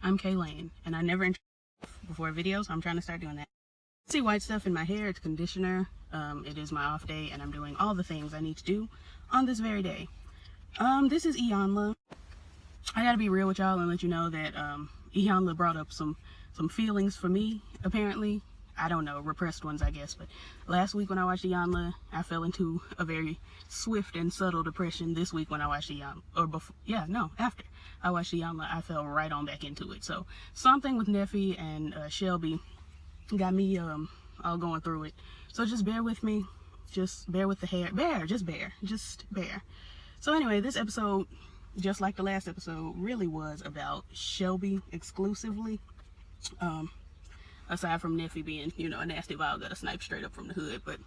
I'm Kay Lane, and I never before videos, so I'm trying to start doing that. See white stuff in my hair, it's conditioner. It is my off day, and I'm doing all the things I need to do on this very day. This is Iyanla. I gotta be real with y'all and let you know that Iyanla brought up some feelings for me, apparently. I don't know, repressed ones, I guess. But last week when I watched Iyanla, I fell into a very swift and subtle depression. This week when I watched Iyanla, after I watched Iyanla, I fell right on back into it. So something with Neffe and Shelby got me all going through it. So just bear with me. Just bear with the hair. Just bear. So anyway, this episode, just like the last episode, really was about Shelby exclusively. Aside from Neffe being, a nasty vile gutter snipe straight up from the hood. But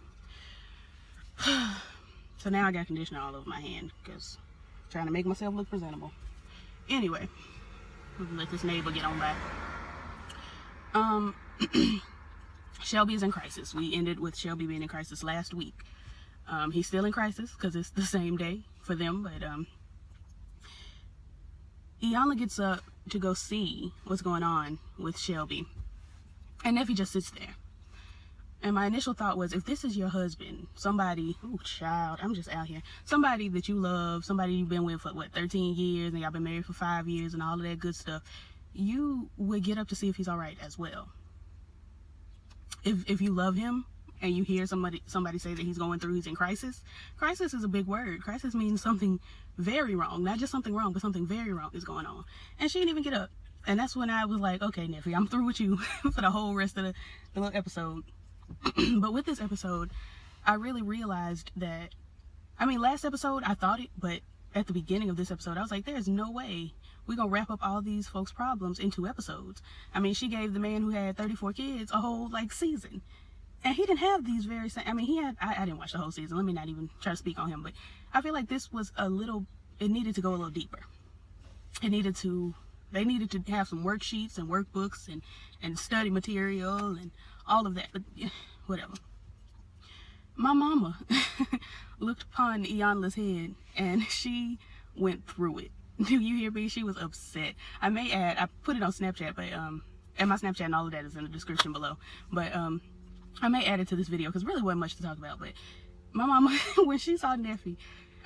so now I got conditioner all over my hand because I'm trying to make myself look presentable. Anyway, let this neighbor get on by. Shelby is in crisis. We ended with Shelby being in crisis last week. He's still in crisis because it's the same day for them. But Iyanla gets up to go see what's going on with Shelby. And Neffe just sits there. And my initial thought was, if this is your husband, somebody, I'm just out here, somebody that you love, somebody you've been with for, 13 years, and y'all been married for 5 years, and all of that good stuff, you would get up to see if he's all right as well. If you love him, and you hear somebody say that he's in crisis. Crisis is a big word. Crisis means something very wrong. Not just something wrong, but something very wrong is going on. And she didn't even get up. And that's when I was like, okay, Neffe, I'm through with you for the whole rest of the little episode. But with this episode, I really realized that, last episode, I thought it, but at the beginning of this episode, I was like, there's no way we're going to wrap up all these folks' problems in 2 episodes. She gave the man who had 34 kids a whole, season. And he didn't have these very same, I didn't watch the whole season. Let me not even try to speak on him. But I feel like this was it needed to go a little deeper. They needed to have some worksheets and workbooks and study material and all of that. But whatever. My mama looked upon Iyanla's head and she went through it. Do you hear me? She was upset. I may add, I put it on Snapchat, but and my Snapchat and all of that is in the description below. But I may add it to this video because really wasn't much to talk about. But my mama, when she saw Neffe,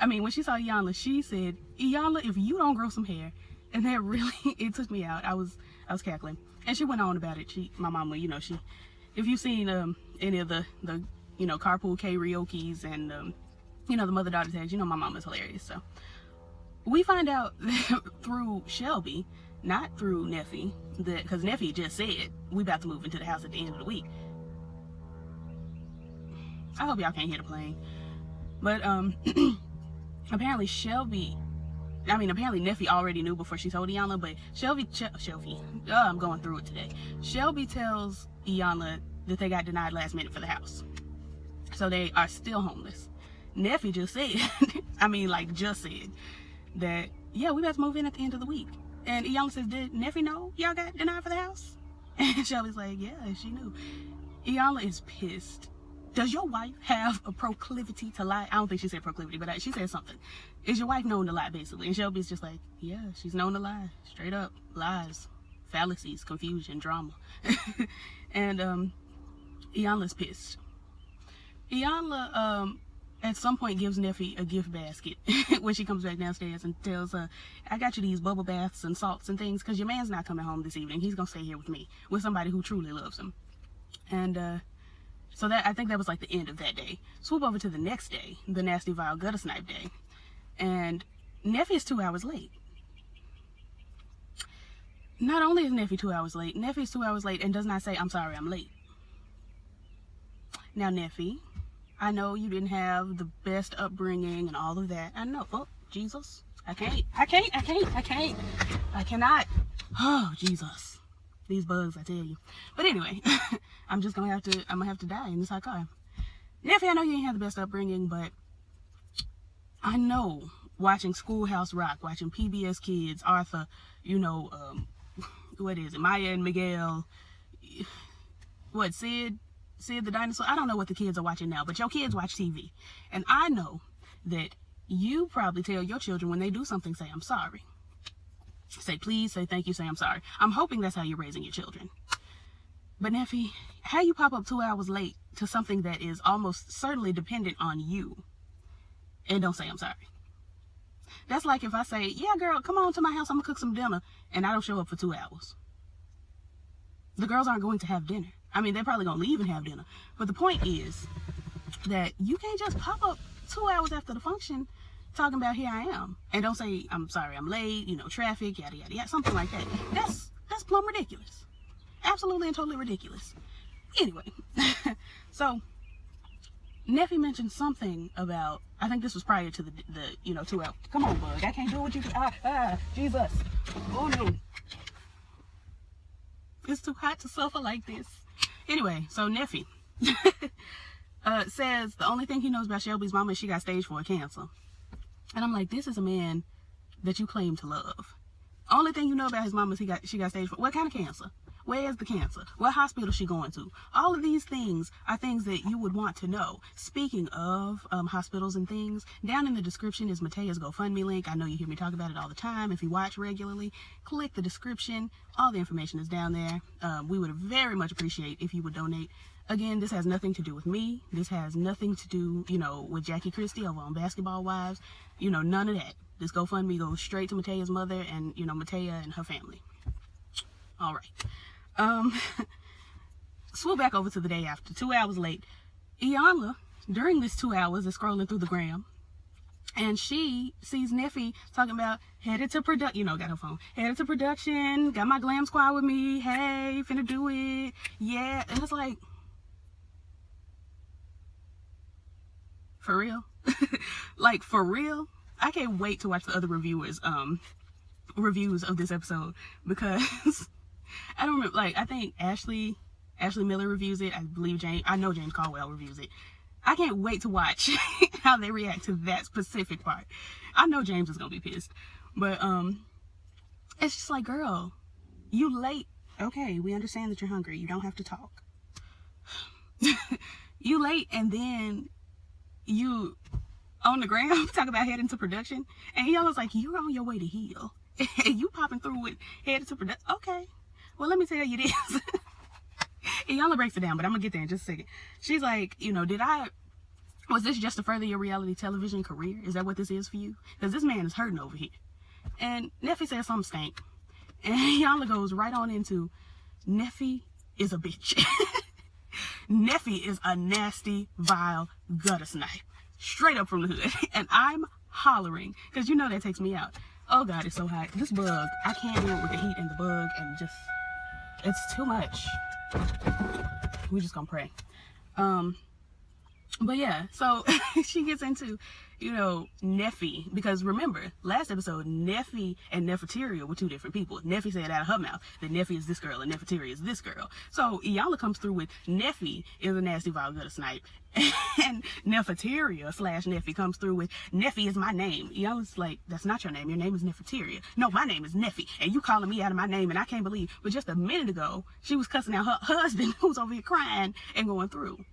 when she saw Iyanla, she said, Iyanla, if you don't grow some hair. And that really, it took me out. I was cackling. And she went on about it. My mama, if you've seen any of the carpool karaoke's and, the mother-daughter tags, my mama's hilarious. So we find out through Shelby, not through Neffe, because Neffe just said, we about to move into the house at the end of the week. I hope y'all can't hear the plane. But apparently apparently Neffe already knew before she told Iyanla, but Shelby, I'm going through it today. Shelby tells Iyanla that they got denied last minute for the house. So they are still homeless. Neffe just said, just said that, yeah, we about to move in at the end of the week. And Iyanla says, did Neffe know y'all got denied for the house? And Shelby's like, yeah, she knew. Iyanla is pissed. Does your wife have a proclivity to lie? I don't think she said proclivity, but she said something. Is your wife known to lie, basically? And Shelby's just like, yeah, she's known to lie. Straight up. Lies. Fallacies. Confusion. Drama. And Iyanla's pissed. Iyanla at some point gives Neffe a gift basket when she comes back downstairs and tells her, I got you these bubble baths and salts and things because your man's not coming home this evening. He's going to stay here with me, with somebody who truly loves him. And so I think that was the end of that day. Swoop over to the next day, the nasty vile gutter snipe day. And Neffe is 2 hours late. Not only is Neffe 2 hours late, Neffe is 2 hours late and does not say, I'm sorry, I'm late. Now, Neffe, I know you didn't have the best upbringing and all of that. I know. Oh, Jesus. I cannot. Oh, Jesus. These bugs, I tell you. But anyway, I'm gonna have to die in this hot car. Neffe, I know you ain't had the best upbringing, but I know watching Schoolhouse Rock, watching PBS Kids, Arthur, what is it, Maya and Miguel, Sid the Dinosaur. I don't know what the kids are watching now, but your kids watch TV. And I know that you probably tell your children when they do something, say, I'm sorry. Say please, say thank you, say I'm sorry. I'm hoping that's how you're raising your children. But Neffe, how you pop up 2 hours late to something that is almost certainly dependent on you and don't say I'm sorry? That's like if I say, yeah, girl, come on to my house, I'm gonna cook some dinner, and I don't show up for 2 hours. The girls aren't going to have dinner. I mean, they're probably gonna leave and have dinner. But the point is that you can't just pop up 2 hours after the function talking about here I am and don't say I'm sorry, I'm late, you know, traffic, yada yada yada, something like that. That's plumb ridiculous. Absolutely and totally ridiculous. Anyway, so Neffe mentioned something about, I think this was prior to the 2 hours. Come on, bug, I can't do what you do. Jesus. Oh no. It's too hot to suffer like this. Anyway, so Neffe says the only thing he knows about Shelby's mama is she got stage 4 cancer. And I'm like, this is a man that you claim to love. Only thing you know about his mama is she got stage 4. What kind of cancer? Where is the cancer? What hospital is she going to? All of these things are things that you would want to know. Speaking of hospitals and things, down in the description is Matea's GoFundMe link. I know you hear me talk about it all the time. If you watch regularly, click the description. All the information is down there. We would very much appreciate if you would donate. Again, this has nothing to do with me. This has nothing to do, with Jackie Christie over on Basketball Wives. None of that. This GoFundMe goes straight to Matea's mother and, Matea and her family. All right. Swoop back over to the day after, 2 hours late. Iyanla, during this 2 hours, is scrolling through the gram, and she sees Neffe talking about headed to production. Got her phone. Headed to production. Got my glam squad with me. Hey, finna do it. Yeah, and it's like, for real? Like, for real? I can't wait to watch the other reviews of this episode, because I don't remember, I think Ashley Miller reviews it. I know James Caldwell reviews it. I can't wait to watch how they react to that specific part. I know James is gonna be pissed, but it's just like, girl, you late. Okay, we understand that you're hungry. You don't have to talk. You late, and then you on the ground talk about heading to production, and y'all was like, you're on your way to heal, and you popping through with headed to production. Okay. Well, let me tell you this. Iyanla breaks it down, but I'm going to get there in just a second. She's like, was this just to further your reality television career? Is that what this is for you? Because this man is hurting over here. And Neffe says something stank. And Iyanla goes right on into, Neffe is a bitch. Neffe is a nasty, vile gutter snipe. Straight up from the hood. And I'm hollering, because that takes me out. Oh, God, it's so hot. This bug, I can't deal with the heat and the bug, and just, it's too much. We're just gonna pray. But yeah, so she gets into, Neffe, because remember, last episode, Neffe and Neffateria were two different people. Neffe said out of her mouth that Neffe is this girl and Neffateria is this girl. So Iyanla comes through with Neffe is a nasty, vile gutter snipe, and Neffateria / Neffe comes through with Neffe is my name. Iyanla's like, that's not your name. Your name is Neffateria. No, my name is Neffe, and you calling me out of my name, and I can't believe. But just a minute ago, she was cussing out her husband, who's over here crying and going through.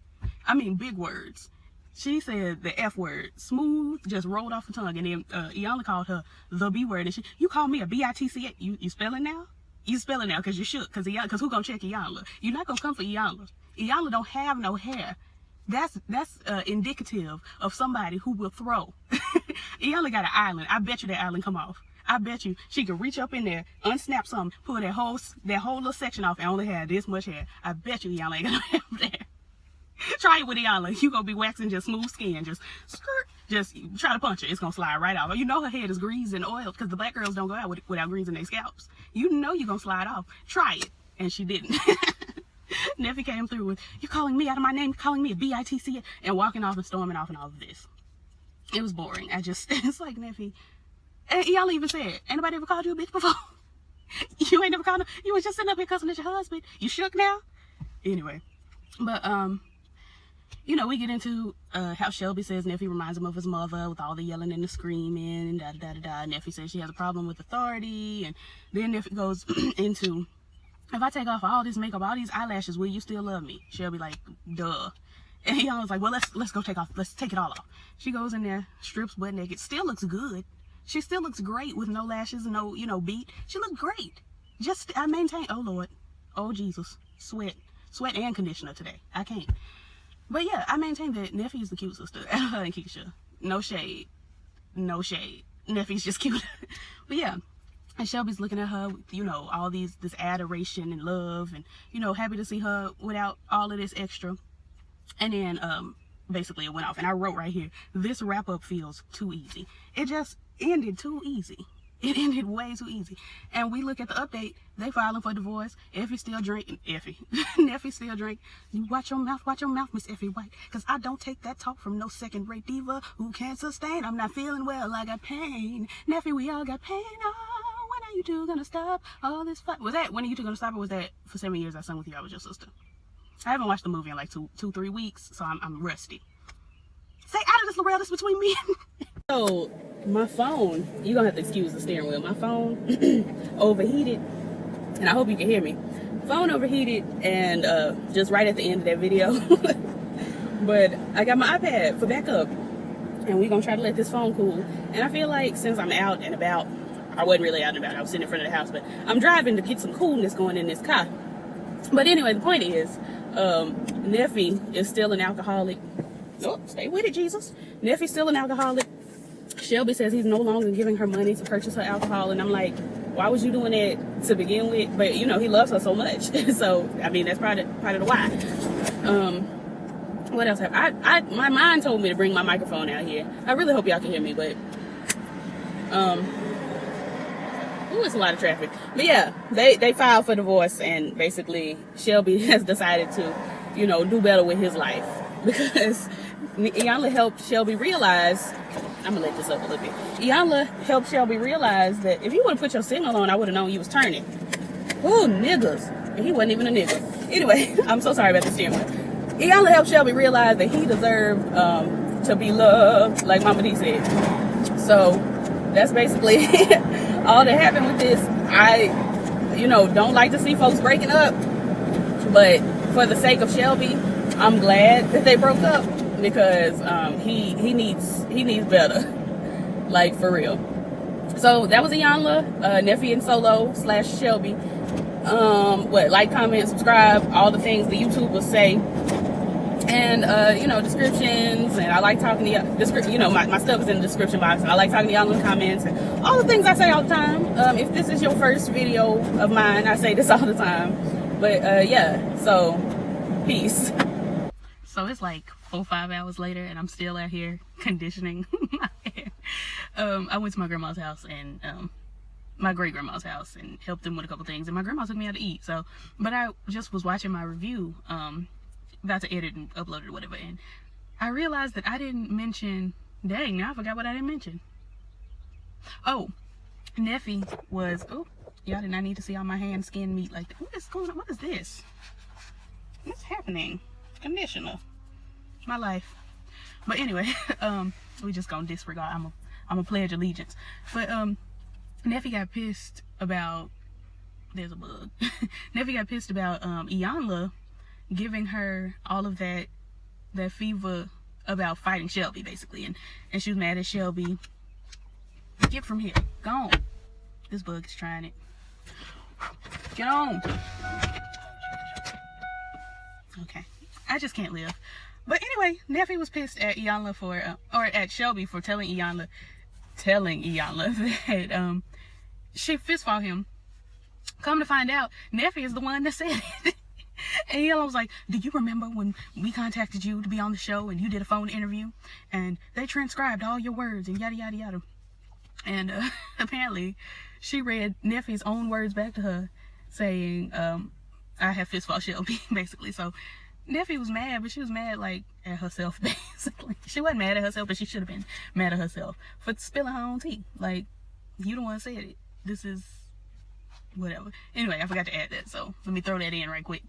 I mean, big words. She said the F word, smooth, just rolled off the tongue. And then Iyanla called her the B word. And you call me a B-I-T-C-A. You spelling now? You spelling now because you should. Because who gonna check Iyanla? You're not gonna come for Iyanla. Iyanla don't have no hair. That's indicative of somebody who will throw. Iyanla got an island. I bet you that island come off. I bet you she could reach up in there, unsnap something, pull that whole little section off, and only have this much hair. I bet you Iyanla ain't gonna have that. Try it with Iyanla. You gonna be waxing just smooth skin, just skirt, just try to punch it. It's gonna slide right off. Her head is greased and oiled, because the black girls don't go out without greasing their scalps. You're gonna slide off. Try it. And she didn't. Neffe came through with, you calling me out of my name, calling me a B-I-T-C, and walking off and storming off and all of this. It was boring. It's like, Neffe. And Iyanla even said, ain't nobody ever called you a bitch before? You ain't never called him. You was just sitting up here cussing at your husband. You shook now? Anyway. But, we get into how Shelby says Neffe reminds him of his mother with all the yelling and the screaming and da-da-da-da-da. Neffe says she has a problem with authority. And then Neffe goes into, if I take off all this makeup, all these eyelashes, will you still love me? Shelby like, duh. And he was like, well, let's go let's take it all off. She goes in there, strips butt naked, still looks good. She still looks great with no lashes, no, you know, beat. She looked great. Just, I maintain, oh Lord, oh Jesus, sweat and conditioner today. I can't. But yeah, I maintain that Neffe is the cute sister. Her and Keisha. No shade. No shade. Neffe's just cute. But yeah. And Shelby's looking at her with, you know, all this adoration and love, and, you know, happy to see her without all of this extra. And then, basically it went off. And I wrote right here, this wrap up feels too easy. It just ended too easy. It ended way too easy. And we look at the update, they filing for divorce. Effie's still drinking. Neffe still drink. You watch your mouth, Miss Effie White. Because I don't take that talk from no second-rate diva who can't sustain. I'm not feeling well, I got pain. Neffe, we all got pain. Oh, when are you two gonna stop all this fight? Was that, when are you two gonna stop, or was that for 7 years I sung with you, I was your sister? I haven't watched the movie in like 3 weeks, so I'm rusty. Stay out of this, Laurel, this between me and So, my phone, you're gonna have to excuse the steering wheel. My phone overheated, and I hope you can hear me. Phone overheated, and just right at the end of that video. But I got my iPad for backup, and we're gonna try to let this phone cool. And I feel like since I'm out and about, I wasn't really out and about, I was sitting in front of the house, but I'm driving to get some coolness going in this car. But anyway, the point is, Neffe is still an alcoholic. Oh, stay with it, Jesus. Neffe's still an alcoholic. Shelby says he's no longer giving her money to purchase her alcohol, and I'm like, why was you doing that to begin with? But you know, he loves her so much. So I mean, that's part of the why. What else have my mind told me to bring my microphone out here. I really hope y'all can hear me, but ooh, it's a lot of traffic. But yeah, they filed for divorce, and basically Shelby has decided to, you know, do better with his life, because Iyanla helped Shelby realize, I'm gonna let this up a little bit. Iyanla helped Shelby realize that if you would have put your signal on, I would have known you was turning. Ooh, niggas. And he wasn't even a nigga. Anyway, I'm so sorry about the steering wheel. Iyanla helped Shelby realize that he deserved to be loved, like Mama D said. So that's basically all that happened with this. I, you know, don't like to see folks breaking up, but for the sake of Shelby, I'm glad that they broke up, because he needs better, like for real. So that was Iyanla, Neffe and Soullow / Shelby. Like, comment, subscribe, all the things the YouTubers say, and you know, descriptions. And I like talking to y'all. You know, my stuff is in the description box. And I like talking to y'all in the comments and all the things I say all the time. If this is your first video of mine, I say this all the time. But yeah, so peace. So it's like 4 or 5 hours later, and I'm still out here conditioning my hair. I went to my grandma's house, and my great grandma's house, and helped them with a couple things. And my grandma took me out to eat. So, but I just was watching my review, about to edit and upload it or whatever, and I realized that I didn't mention. Dang, now I forgot what I didn't mention. Oh, Neffe was. Oh, y'all did not need to see all my hand skin meat like that. What is going on? What is this? What's happening? Conditioner. My life. But anyway, we just gonna disregard. I'm a pledge allegiance. But Neffe got pissed about, there's a bug. Neffe got pissed about Iyanla giving her all of that fever about fighting Shelby, basically, and she was mad at Shelby. Get from here. Go on. This bug is trying it. Get on. Okay. I just can't live. But anyway, Neffe was pissed at Iyanla for, or at Shelby for telling Iyanla that she fist fought him. Come to find out, Neffe is the one that said it. And Iyanla was like, do you remember when we contacted you to be on the show and you did a phone interview and they transcribed all your words and yada yada yada. And apparently she read Neffe's own words back to her saying, I have fist fought Shelby, basically. So Neffe was mad, but she was mad like at herself, basically. She wasn't mad at herself, but she should have been mad at herself for spilling her own tea. Like, you the one said it. This is whatever. Anyway, I forgot to add that, so let me throw that in right quick.